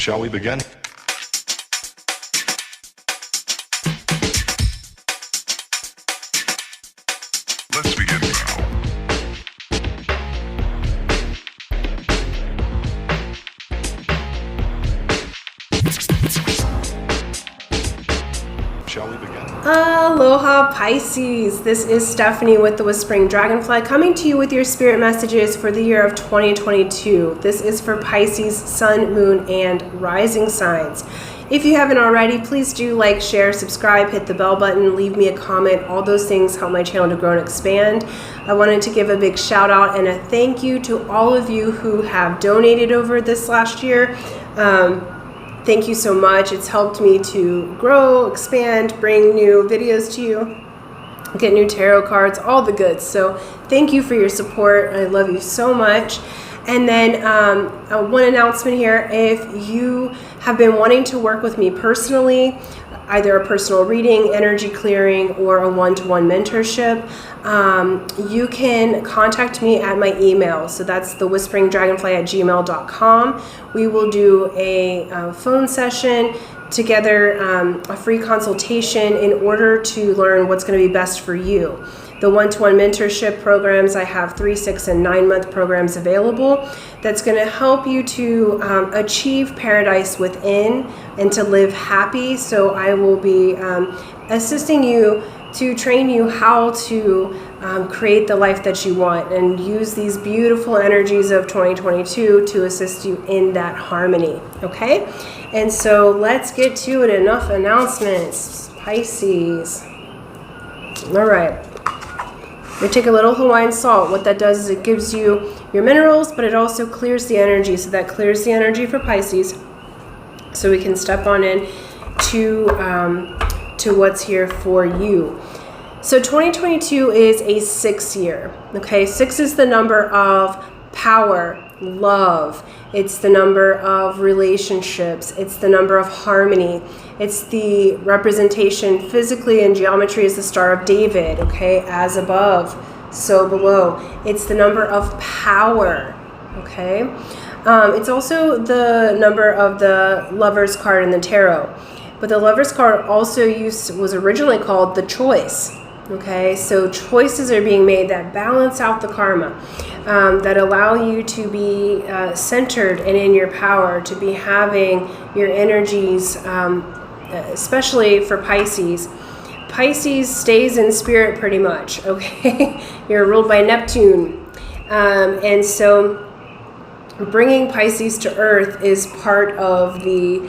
Shall we begin? Let's begin now. Shall we begin? Aloha Pisces, this is Stephanie with the Whispering Dragonfly coming to you with your spirit messages for the year of 2022. This is for Pisces, Sun, Moon, and Rising signs. If you haven't already, please do like, share, subscribe, hit the bell button, leave me a comment. All those things help my channel to grow and expand. I wanted to give a big shout out and a thank you to all of you who have donated over this last year. Thank you so much. It's helped me to grow, expand, bring new videos to you, get new tarot cards, all the goods. So thank you for your support. I love you so much. And then one announcement here. If you have been wanting to work with me personally, either a personal reading, energy clearing, or a one-to-one mentorship, you can contact me at my email. So that's thewhisperingdragonfly@gmail.com. We will do a phone session together, a free consultation in order to learn what's going to be best for you. The one-to-one mentorship programs, I have 3, 6, and 9-month programs available. That's going to help you to achieve paradise within and to live happy. So I will be assisting you to train you how to create the life that you want and use these beautiful energies of 2022 to assist you in that harmony. Okay? And so let's get to it. Enough announcements. Pisces. All right. We take a little Hawaiian salt. What that does is it gives you your minerals, but it also clears the energy. So that clears the energy for Pisces. So we can step on in to what's here for you. So 2022 is a 6 year. Okay, 6 is the number of power, love. It's the number of relationships. It's the number of harmony. It's the representation physically in geometry is the Star of David, okay? As above, so below. It's the number of power, okay? It's also the number of the Lover's card in the tarot. But the Lover's card also was originally called the Choice, okay? So choices are being made that balance out the karma, that allow you to be centered and in your power, to be having your energies, especially for Pisces. Pisces stays in spirit pretty much, okay? You're ruled by Neptune. And so bringing Pisces to Earth is part of the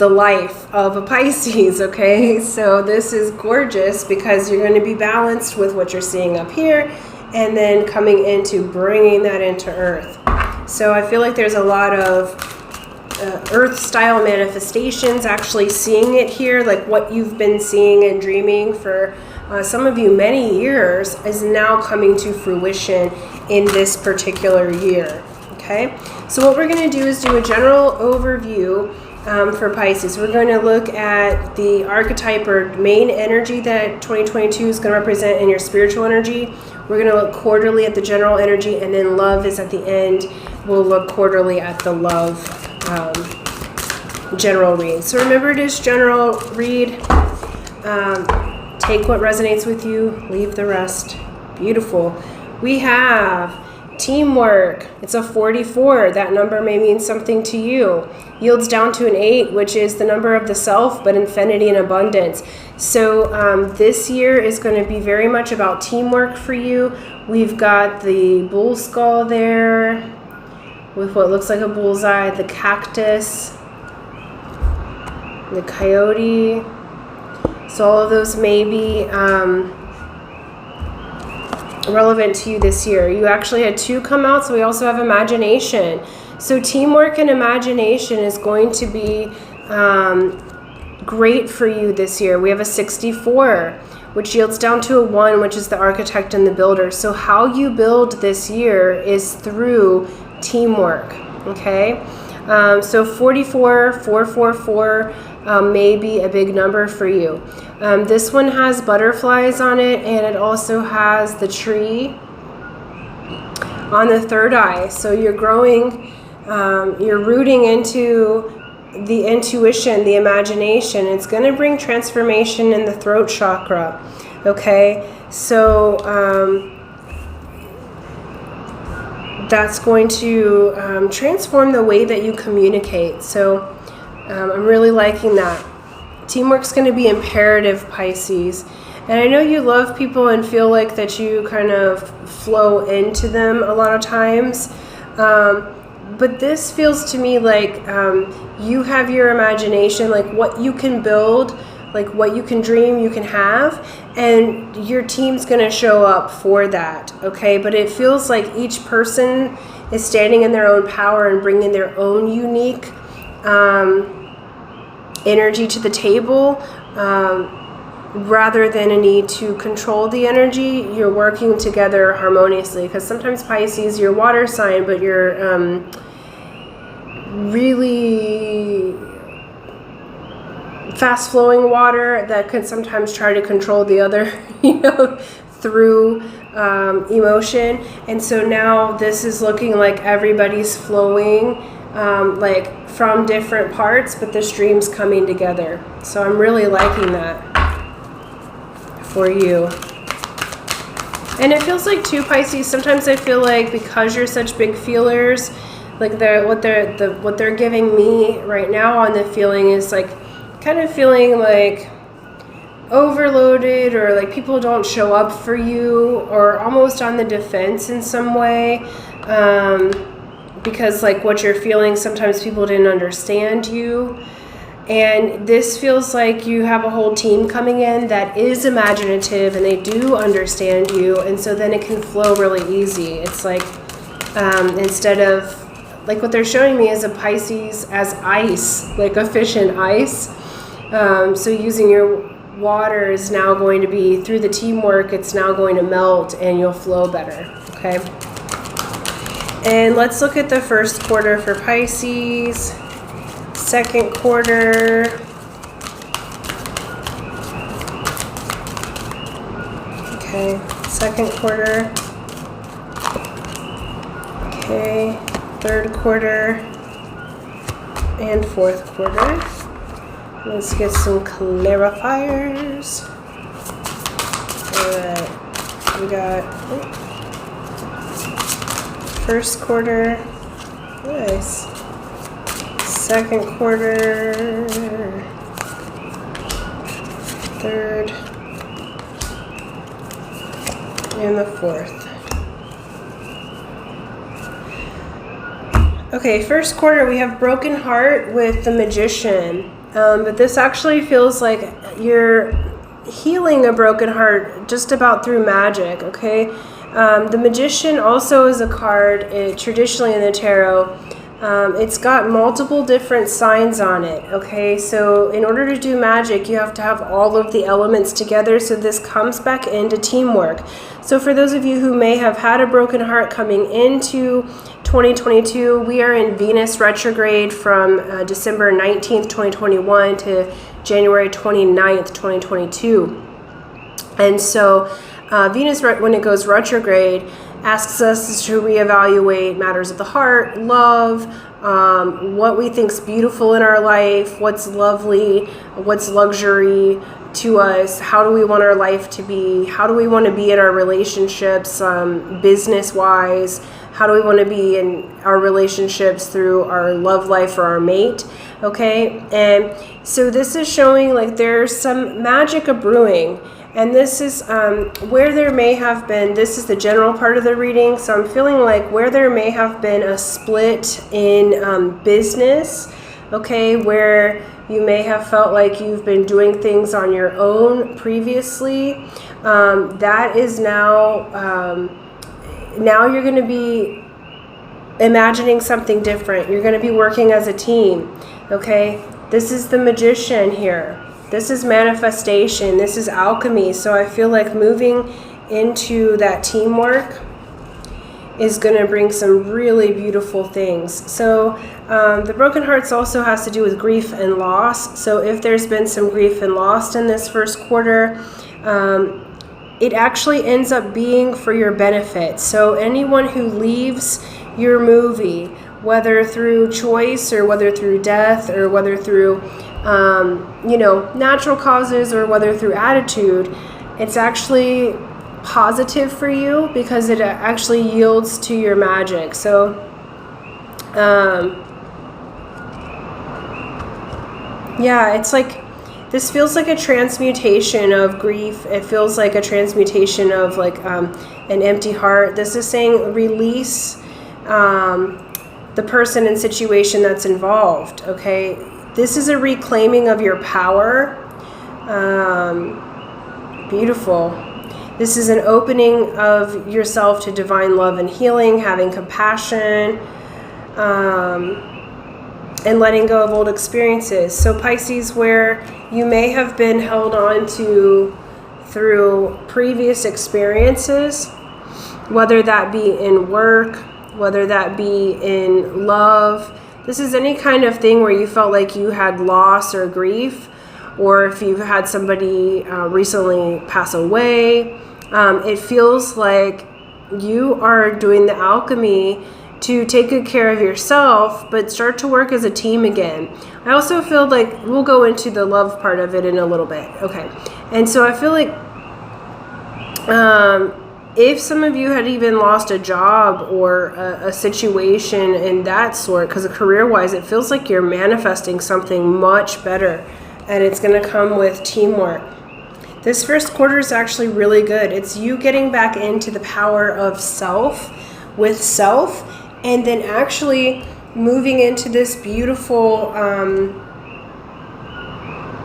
life of a Pisces, okay? So this is gorgeous because you're going to be balanced with what you're seeing up here and then coming into bringing that into Earth. So I feel like there's a lot of Earth-style manifestations, actually seeing it here, like what you've been seeing and dreaming for some of you many years is now coming to fruition in this particular year, okay? So what we're going to do is do a general overview for Pisces. We're going to look at the archetype or main energy that 2022 is going to represent in your spiritual energy. We're going to look quarterly at the general energy, and then love is at the end. We'll look quarterly at the love general read. So remember, it is general read. Take what resonates with you, leave the rest. Beautiful. We have teamwork. It's a 44. That number may mean something to you. Yields down to an 8, which is the number of the self, but infinity and abundance. So this year is going to be very much about teamwork for you. We've got the bull skull there with what looks like a bullseye, the cactus, the coyote. So all of those may be relevant to you this year. You actually had 2 come out, so we also have imagination. So teamwork and imagination is going to be great for you this year. We have a 64, which yields down to a 1, which is the architect and the builder. So how you build this year is through teamwork, okay? So 44, 444 may be a big number for you. This one has butterflies on it, and it also has the tree on the third eye. So you're growing You're rooting into the intuition, the imagination. It's going to bring transformation in the throat chakra. Okay, so that's going to transform the way that you communicate. So I'm really liking that. Teamwork's going to be imperative, Pisces. And I know you love people and feel like that you kind of flow into them a lot of times. But this feels to me like you have your imagination, like what you can build, like what you can dream, you can have, and your team's going to show up for that, okay? But it feels like each person is standing in their own power and bringing their own unique energy to the table, rather than a need to control the energy. You're working together harmoniously, because sometimes Pisces, you're water sign, but you're really fast-flowing water that can sometimes try to control the other, through emotion. And so now this is looking like everybody's flowing like from different parts, but the stream's coming together. So I'm really liking that for you. And it feels like too, Pisces, sometimes I feel like because you're such big feelers, like what they're giving me right now on the feeling is like kind of feeling like overloaded, or like people don't show up for you, or almost on the defense in some way, because like what you're feeling, sometimes people didn't understand you. And this feels like you have a whole team coming in that is imaginative and they do understand you, and so then it can flow really easy. It's like instead of like what they're showing me is a Pisces as ice, like a fish in ice. So using your water is now going to be, through the teamwork, it's now going to melt and you'll flow better, okay? And let's look at the first quarter for Pisces, second quarter, okay, second quarter, okay, third quarter, and fourth quarter. Let's get some clarifiers. Alright, we got first quarter, nice, second quarter, third, and the fourth. Okay, first quarter we have broken heart with the Magician. But this actually feels like you're healing a broken heart just about through magic, okay? The Magician also is a card, traditionally in the tarot. It's got multiple different signs on it, okay? So in order to do magic, you have to have all of the elements together, so this comes back into teamwork. So for those of you who may have had a broken heart coming into 2022, we are in Venus retrograde from December 19th, 2021 to January 29th, 2022. And so Venus, when it goes retrograde, asks us to reevaluate matters of the heart, love, what we think's beautiful in our life, what's lovely, what's luxury to us, how do we want our life to be, how do we want to be in our relationships, business-wise, how do we want to be in our relationships through our love life or our mate, okay? And so this is showing like there's some magic a-brewing. And this is where there may have been, this is the general part of the reading, so I'm feeling like where there may have been a split in business, okay, where you may have felt like you've been doing things on your own previously, that is now, now you're going to be imagining something different. You're going to be working as a team, okay? This is the Magician here. This is manifestation. This is alchemy. So I feel like moving into that teamwork is going to bring some really beautiful things. So the broken hearts also has to do with grief and loss. So if there's been some grief and loss in this first quarter, it actually ends up being for your benefit. So anyone who leaves your movie whether through choice or whether through death or whether through, natural causes or whether through attitude, it's actually positive for you because it actually yields to your magic. So, it's like, this feels like a transmutation of grief. It feels like a transmutation of like an empty heart. This is saying release the person and situation that's involved, okay? This is a reclaiming of your power. Beautiful. This is an opening of yourself to divine love and healing, having compassion, and letting go of old experiences. So Pisces, where you may have been held on to through previous experiences, whether that be in work, whether that be in love. This is any kind of thing where you felt like you had loss or grief, or if you've had somebody recently pass away. It feels like you are doing the alchemy to take good care of yourself, but start to work as a team again. I also feel like we'll go into the love part of it in a little bit. Okay. And so I feel like if some of you had even lost a job or a situation in that sort, because career-wise, it feels like you're manifesting something much better, and it's going to come with teamwork. This first quarter is actually really good. It's you getting back into the power of self with self, and then actually moving into this beautiful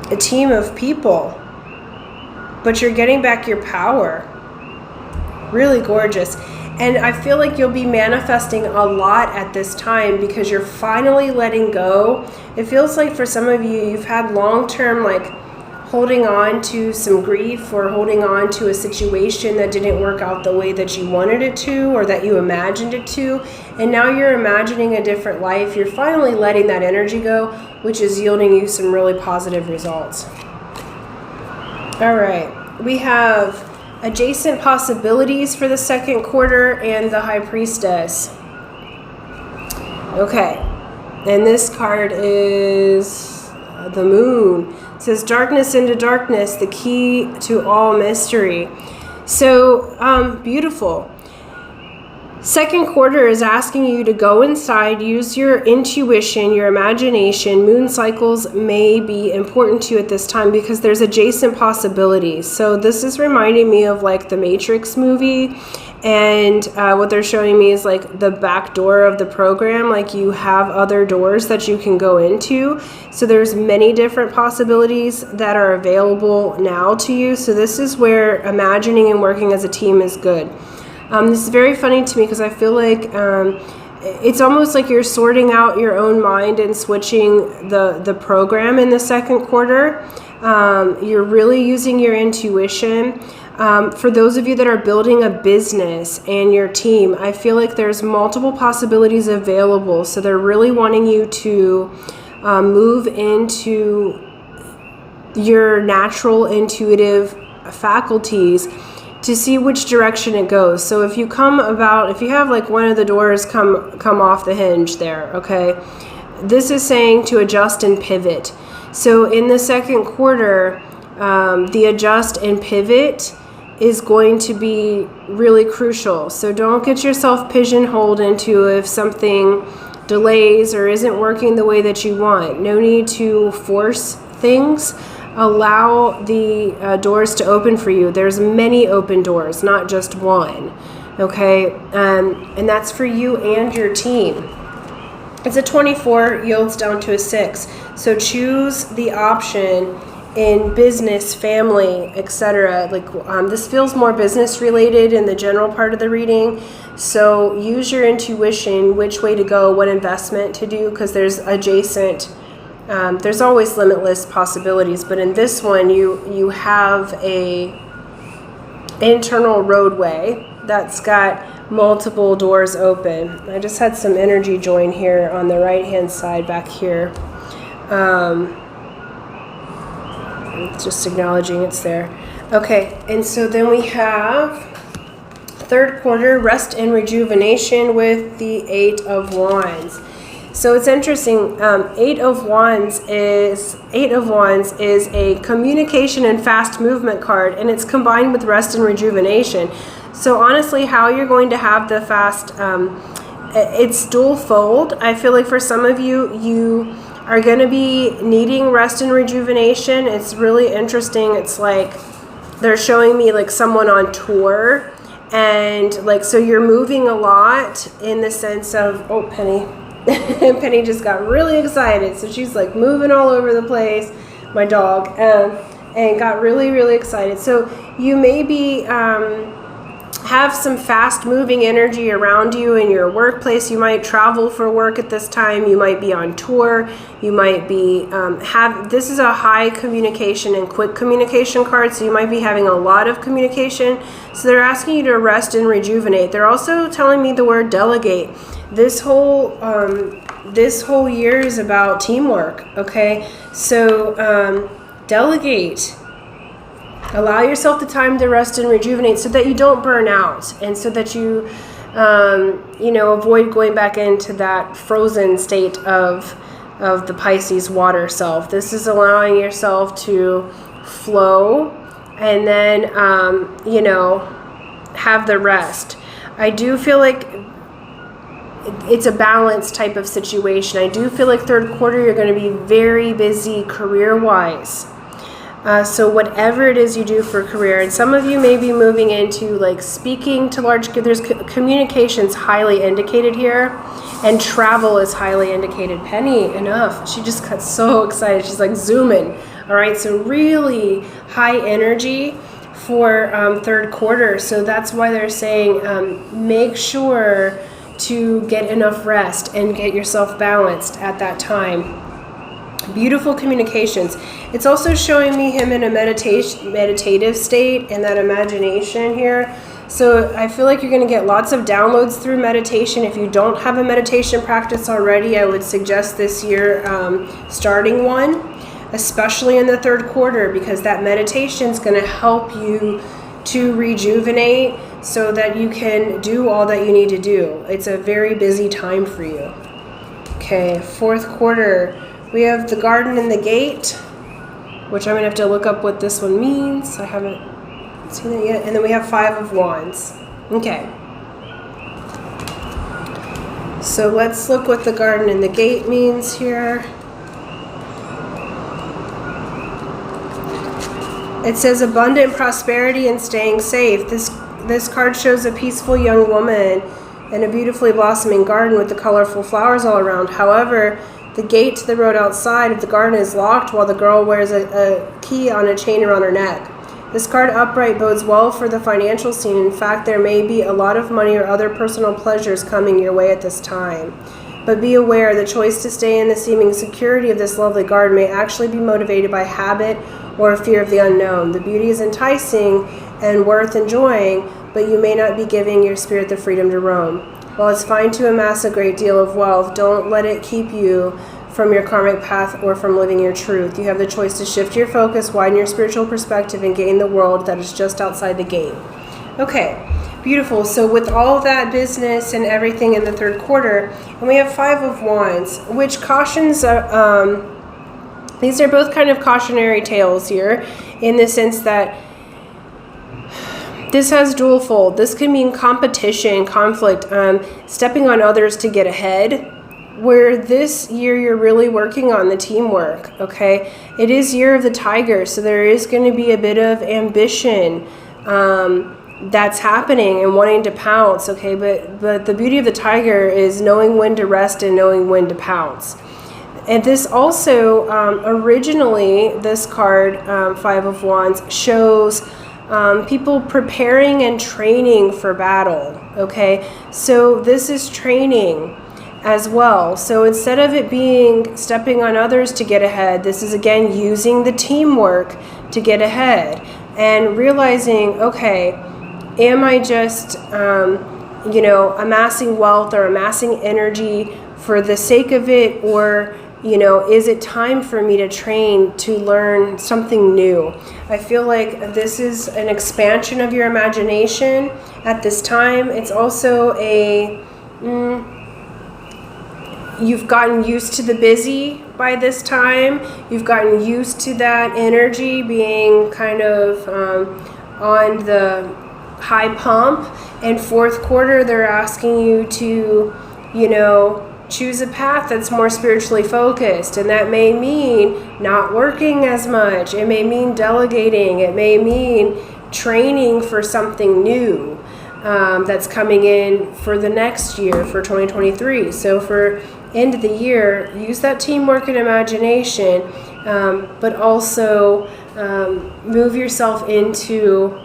a team of people. But you're getting back your power. Really gorgeous. And I feel like you'll be manifesting a lot at this time because you're finally letting go. It feels like for some of you, you've had long-term like holding on to some grief or holding on to a situation that didn't work out the way that you wanted it to or that you imagined it to. And now you're imagining a different life. You're finally letting that energy go, which is yielding you some really positive results. All right. We have adjacent possibilities for the second quarter and the High Priestess. Okay. And this card is the Moon. It says darkness into darkness, the key to all mystery. So beautiful. Second quarter is asking you to go inside, use your intuition, your imagination. Moon cycles may be important to you at this time because there's adjacent possibilities. So this is reminding me of like the Matrix movie, and what they're showing me is like the back door of the program. Like you have other doors that you can go into. So there's many different possibilities that are available now to you. So this is where imagining and working as a team is good. This is very funny to me because I feel like it's almost like you're sorting out your own mind and switching the program in the second quarter. You're really using your intuition. For those of you that are building a business and your team, I feel like there's multiple possibilities available. So they're really wanting you to move into your natural intuitive faculties to see which direction it goes. So if you have like one of the doors come off the hinge there, okay, this is saying to adjust and pivot. So in the second quarter, the adjust and pivot is going to be really crucial. So don't get yourself pigeonholed into if something delays or isn't working the way that you want. No need to force things. Allow the doors to open for you. There's many open doors, not just one. Okay, and that's for you and your team. It's a 24, yields down to a 6. So choose the option in business, family, etc. Like this feels more business related in the general part of the reading. So use your intuition, which way to go, what investment to do, because there's adjacent. There's always limitless possibilities, but in this one, you have a internal roadway that's got multiple doors open. I just had some energy join here on the right-hand side back here. Just acknowledging it's there. Okay, and so then we have third quarter, rest and rejuvenation with the Eight of Wands. So it's interesting. Eight of Wands is a communication and fast movement card, and it's combined with rest and rejuvenation. So honestly, how you're going to have the fast, it's dual fold. I feel like for some of you, you are going to be needing rest and rejuvenation. It's really interesting. It's like they're showing me like someone on tour, and like, so you're moving a lot in the sense of, oh, Penny. Penny just got really excited, so she's like moving all over the place, my dog, and got really, really excited. So you may be have some fast moving energy around you in your workplace. You might travel for work at this time. You might be on tour. You might be this is a high communication and quick communication card, so you might be having a lot of communication. So they're asking you to rest and rejuvenate. They're also telling me the word delegate. This whole year is about teamwork, okay? So delegate. Allow yourself the time to rest and rejuvenate so that you don't burn out, and so that you, avoid going back into that frozen state of the Pisces water self. This is allowing yourself to flow and then, have the rest. I do feel like it's a balanced type of situation. I do feel like third quarter you're going to be very busy career-wise. So whatever it is you do for career, and some of you may be moving into like speaking to large, there's communications highly indicated here, and travel is highly indicated. Penny, enough. She just got so excited. She's like zooming. All right, so really high energy for third quarter. So that's why they're saying make sure to get enough rest and get yourself balanced at that time. Beautiful communications. It's also showing me him in a meditative state and that imagination here. So I feel like you're going to get lots of downloads through meditation. If you don't have a meditation practice already, I would suggest this year starting one, especially in the third quarter, because that meditation is going to help you to rejuvenate so that you can do all that you need to do. It's a very busy time for you. Okay, fourth quarter. We have the garden and the gate, which I'm going to have to look up what this one means. I haven't seen it yet. And then we have Five of Wands. Okay. So let's look what the garden and the gate means here. It says abundant prosperity and staying safe. This card shows a peaceful young woman in a beautifully blossoming garden with the colorful flowers all around. However, the gate to the road outside of the garden is locked while the girl wears a key on a chain around her neck. This card upright bodes well for the financial scene. In fact, there may be a lot of money or other personal pleasures coming your way at this time. But be aware, the choice to stay in the seeming security of this lovely garden may actually be motivated by habit or fear of the unknown. The beauty is enticing and worth enjoying, but you may not be giving your spirit the freedom to roam. While it's fine to amass a great deal of wealth, don't let it keep you from your karmic path or from living your truth. You have the choice to shift your focus, widen your spiritual perspective, and gain the world that is just outside the gate. Okay, beautiful. So with all of that business and everything in the third quarter, and we have Five of Wands, which cautions, these are both kind of cautionary tales here, in the sense that this has dual fold. This can mean competition, conflict, stepping on others to get ahead, where this year you're really working on the teamwork, okay? It is year of the tiger, so there is going to be a bit of ambition that's happening and wanting to pounce, okay? But the beauty of the tiger is knowing when to rest and knowing when to pounce. And this also, originally, this card, Five of Wands, shows people preparing and training for battle, okay? So this is training as well. So instead of it being stepping on others to get ahead, this is again using the teamwork to get ahead and realizing, okay, am I just, amassing wealth or amassing energy for the sake of it, or is it time for me to train to learn something new? I feel like this is an expansion of your imagination at this time. It's also you've gotten used to the busy by this time. You've gotten used to that energy being kind of on the high pump. And fourth quarter, they're asking you to, choose a path that's more spiritually focused. And that may mean not working as much. It may mean delegating. It may mean training for something new that's coming in for the next year, for 2023. So for end of the year, use that teamwork and imagination, but also move yourself into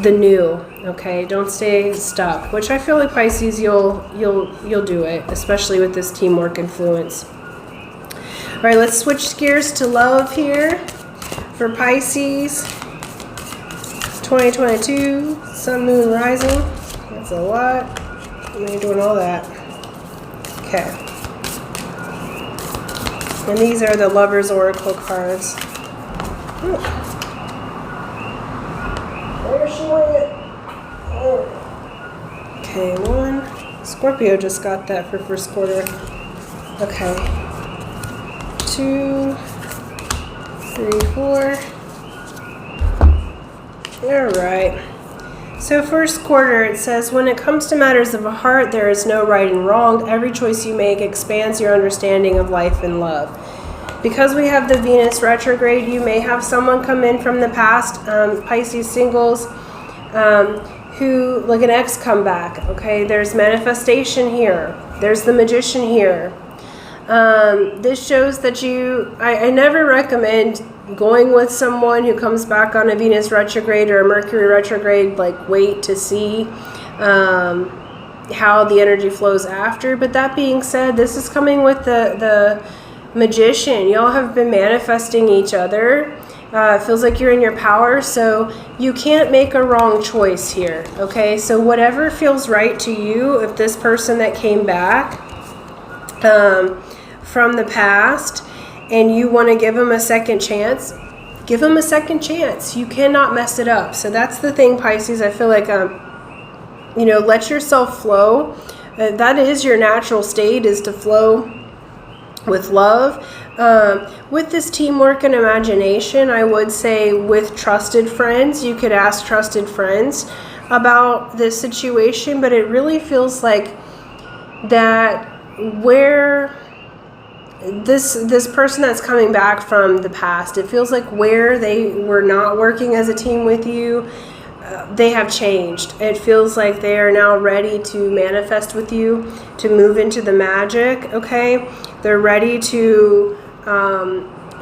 the new. Okay, don't stay stuck. Which I feel like Pisces, you'll do it, especially with this teamwork influence. All right, let's switch gears to love here for Pisces. 2022, Sun, Moon, Rising. That's a lot. You're doing all that. Okay. And these are the Lover's Oracle cards. Ooh. Where she went? Oh. Okay, 1. Scorpio just got that for first quarter. Okay. 2, 3, 4. All right. So first quarter, it says, when it comes to matters of a heart, there is no right and wrong. Every choice you make expands your understanding of life and love. Because we have the Venus retrograde, you may have someone come in from the past, Pisces singles, who, like an ex, come back. Okay, there's manifestation here. There's the Magician here. This shows that I never recommend going with someone who comes back on a Venus retrograde or a Mercury retrograde. Like, wait to see how the energy flows after. But that being said, this is coming with the Magician. Y'all have been manifesting each other. It feels like you're in your power, so you can't make a wrong choice here. Okay, so whatever feels right to you, if this person that came back from the past, and you want to give them a second chance, give them a second chance. You cannot mess it up. So that's the thing, Pisces. I feel like, let yourself flow. That is your natural state, is to flow with love. With this teamwork and imagination, I would say with trusted friends, you could ask trusted friends about this situation, but it really feels like that where this person that's coming back from the past, it feels like where they were not working as a team with you, they have changed. It feels like they are now ready to manifest with you, to move into the magic. Okay, they're ready to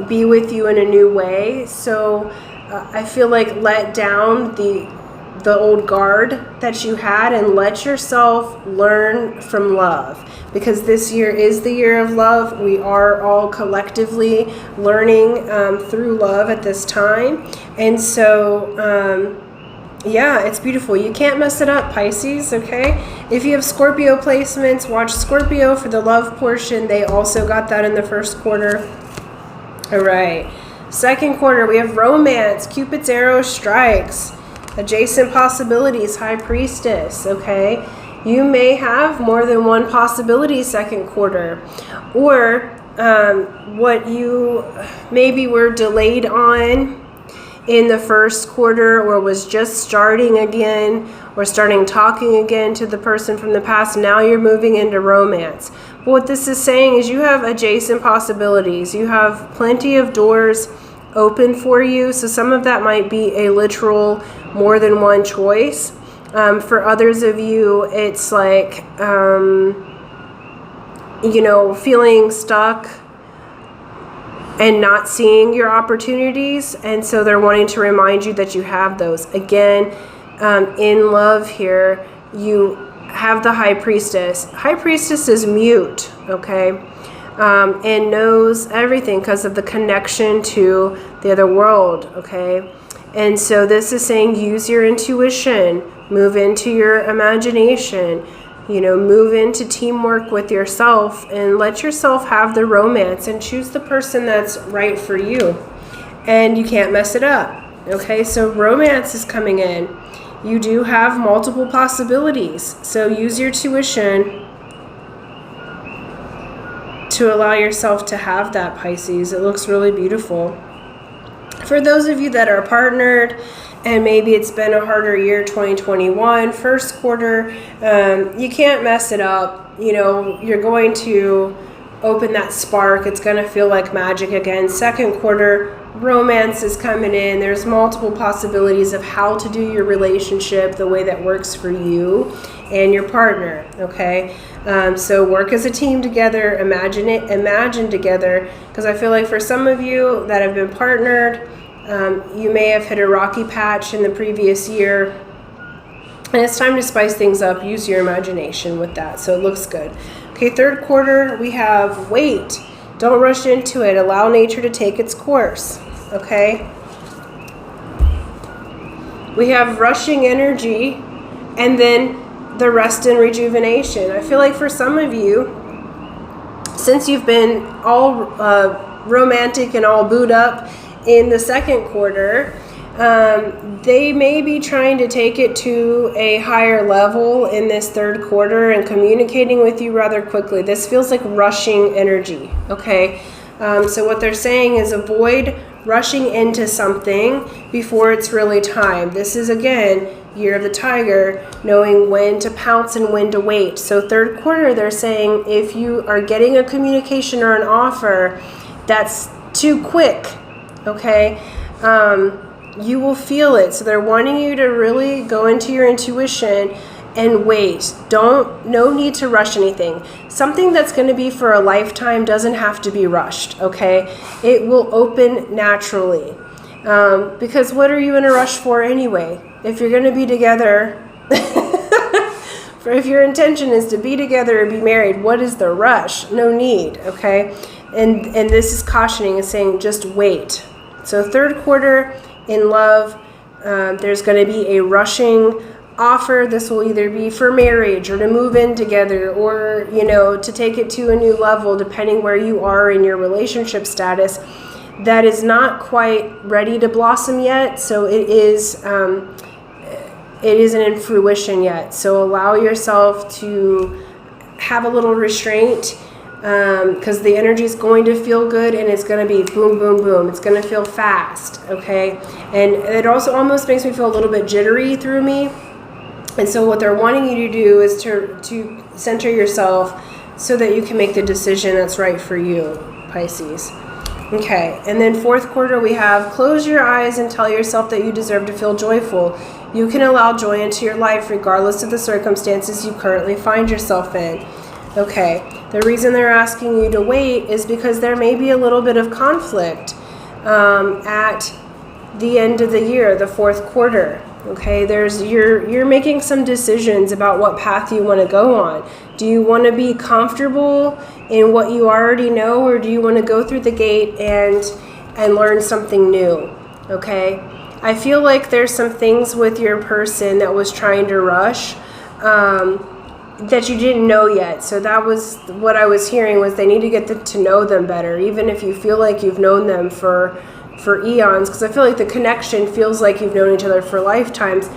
be with you in a new way. So I feel like let down the old guard that you had and let yourself learn from love, because this year is the year of love. We are all collectively learning through love at this time. And so yeah, it's beautiful. You can't mess it up, Pisces. Okay, if you have Scorpio placements, watch Scorpio for the love portion. They also got that in the first quarter. All right, second quarter, we have romance. Cupid's arrow strikes. Adjacent possibilities, High Priestess. Okay, you may have more than one possibility second quarter, or what you maybe were delayed on in the first quarter, or was just starting again, or starting talking again to the person from the past. Now you're moving into romance. But what this is saying is you have adjacent possibilities. You have plenty of doors open for you. So some of that might be a literal more than one choice. For others of you, it's like, feeling stuck and not seeing your opportunities. And so they're wanting to remind you that you have those. Again, in love here, you have the High Priestess. High Priestess is mute, okay? And knows everything because of the connection to the other world, okay? And so this is saying use your intuition, move into your imagination, move into teamwork with yourself, and let yourself have the romance and choose the person that's right for you. And you can't mess it up, okay? So romance is coming in. you do have multiple possibilities. So use your tuition to allow yourself to have that, Pisces. It looks really beautiful. For those of you that are partnered, and maybe it's been a harder year, 2021, first quarter, you can't mess it up. You know, you're going to open that spark. It's going to feel like magic again. Second quarter, romance is coming in. There's multiple possibilities of how to do your relationship the way that works for you and your partner, okay? So work as a team together, imagine together, because I feel like for some of you that have been partnered, you may have hit a rocky patch in the previous year, and it's time to spice things up. Use your imagination with that, so it looks good. Okay, third quarter, we have wait. Don't rush into it. Allow nature to take its course, okay? We have rushing energy, and then the rest and rejuvenation. I feel like for some of you, since you've been all romantic and all booed up in the second quarter, they may be trying to take it to a higher level in this third quarter and communicating with you rather quickly. This feels like rushing energy, okay? So what they're saying is avoid rushing into something before it's really time. This is, again, year of the tiger, knowing when to pounce and when to wait. So third quarter, they're saying if you are getting a communication or an offer that's too quick, okay, you will feel it. So they're wanting you to really go into your intuition and wait. No need to rush anything. Something that's going to be for a lifetime doesn't have to be rushed, okay? It will open naturally. Because what are you in a rush for anyway? If you're going to be together, if your intention is to be together or be married, what is the rush? No need, okay? And this is cautioning and saying just wait. So third quarter in love, there's going to be a rushing offer. This will either be for marriage or to move in together, or, you know, to take it to a new level, depending where you are in your relationship status. That is not quite ready to blossom yet, so it isn't in fruition yet. So allow yourself to have a little restraint, because the energy is going to feel good, and it's going to be boom, boom, boom. It's going to feel fast, okay? And it also almost makes me feel a little bit jittery through me. And so what they're wanting you to do is to center yourself so that you can make the decision that's right for you, Pisces. Okay, and then fourth quarter, we have close your eyes and tell yourself that you deserve to feel joyful. You can allow joy into your life regardless of the circumstances you currently find yourself in. Okay, the reason they're asking you to wait is because there may be a little bit of conflict at the end of the year, the fourth quarter. Okay, you're making some decisions about what path you want to go on. Do you want to be comfortable in what you already know, or do you want to go through the gate and learn something new? Okay, I feel like there's some things with your person that was trying to rush that you didn't know yet. So that was what I was hearing, was they need to get to know them better, even if you feel like you've known them for eons, because I feel like the connection feels like you've known each other for lifetimes.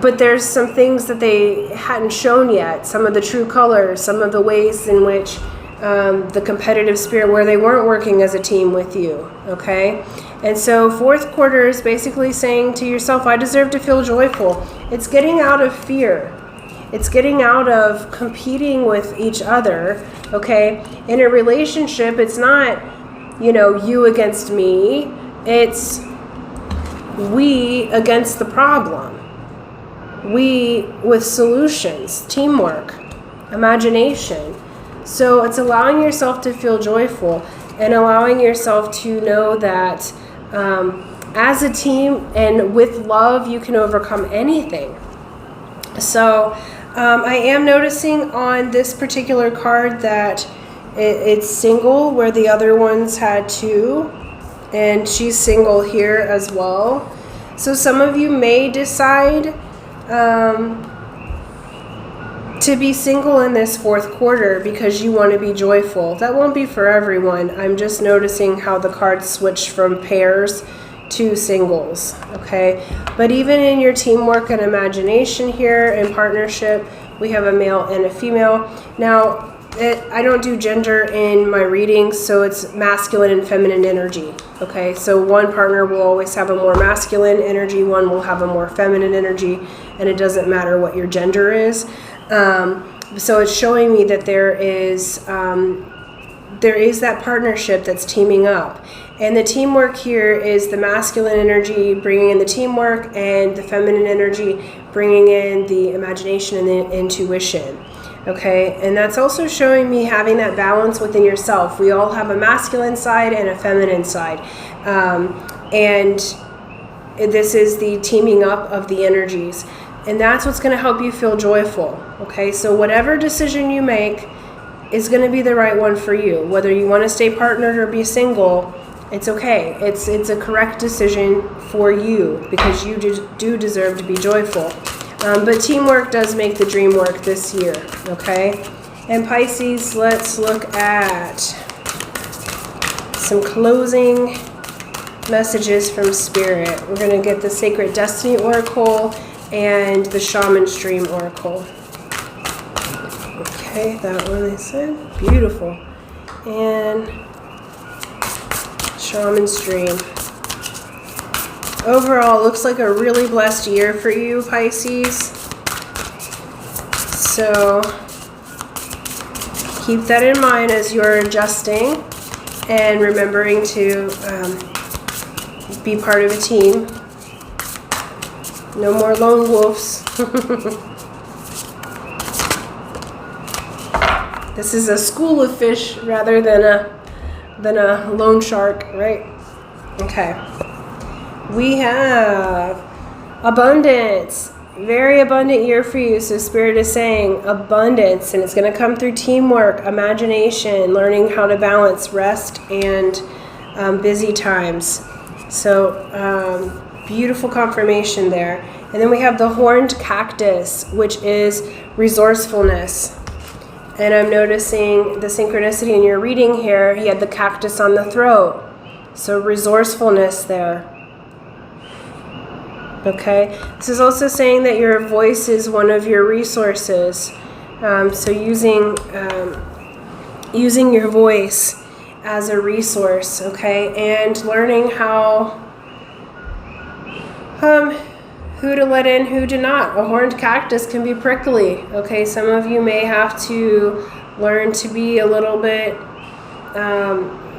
But there's some things that they hadn't shown yet, some of the true colors, some of the ways in which the competitive spirit, where they weren't working as a team with you, okay? And so fourth quarter is basically saying to yourself, I deserve to feel joyful. It's getting out of fear. It's getting out of competing with each other, okay? In a relationship, it's not, you against me. It's we against the problem. We with solutions, teamwork, imagination. So it's allowing yourself to feel joyful and allowing yourself to know that as a team and with love, you can overcome anything. So I am noticing on this particular card that it's single, where the other ones had two, and she's single here as well. So some of you may decide to be single in this fourth quarter because you want to be joyful. That won't be for everyone. I'm just noticing how the cards switch from pairs 2 singles, okay? But even in your teamwork and imagination here in partnership, we have a male and a female. Now, I don't do gender in my readings, so it's masculine and feminine energy, okay? So one partner will always have a more masculine energy, one will have a more feminine energy, and it doesn't matter what your gender is. So it's showing me that there is that partnership that's teaming up. And the teamwork here is the masculine energy bringing in the teamwork, and the feminine energy bringing in the imagination and the intuition. Okay, and that's also showing me having that balance within yourself. We all have a masculine side and a feminine side. And this is the teaming up of the energies. And that's what's going to help you feel joyful. Okay, so whatever decision you make is going to be the right one for you. Whether you want to stay partnered or be single, it's okay. It's a correct decision for you, because you do deserve to be joyful. But teamwork does make the dream work this year, okay? And Pisces, let's look at some closing messages from Spirit. We're going to get the Sacred Destiny Oracle and the Shaman Stream Oracle. Okay, that one they said. Beautiful. And Shaman Stream. Overall, it looks like a really blessed year for you, Pisces. So keep that in mind as you're adjusting and remembering to be part of a team. No more lone wolves. This is a school of fish rather than a lone shark, right? Okay. We have abundance, very abundant year for you. So Spirit is saying abundance, and it's going to come through teamwork, imagination, learning how to balance rest and busy times. So beautiful confirmation there. And then we have the horned cactus, which is resourcefulness. And I'm noticing the synchronicity in your reading here. He had the cactus on the throat. So resourcefulness there. Okay, this is also saying that your voice is one of your resources. So using your voice as a resource, okay, and learning how who to let in, who to not. A horned cactus can be prickly. Okay, some of you may have to learn to be a little bit.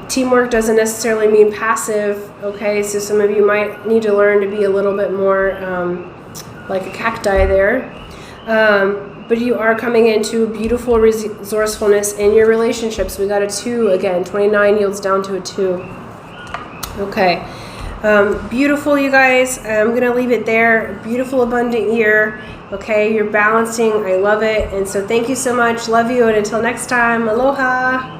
Teamwork doesn't necessarily mean passive, okay? So some of you might need to learn to be a little bit more like a cacti there. But you are coming into beautiful resourcefulness in your relationships. We got a 2 again. 29 yields down to a 2. Okay. Beautiful, you guys. I'm going to leave it there. Beautiful, abundant year. Okay, you're balancing. I love it. And so thank you so much. Love you. And until next time, aloha.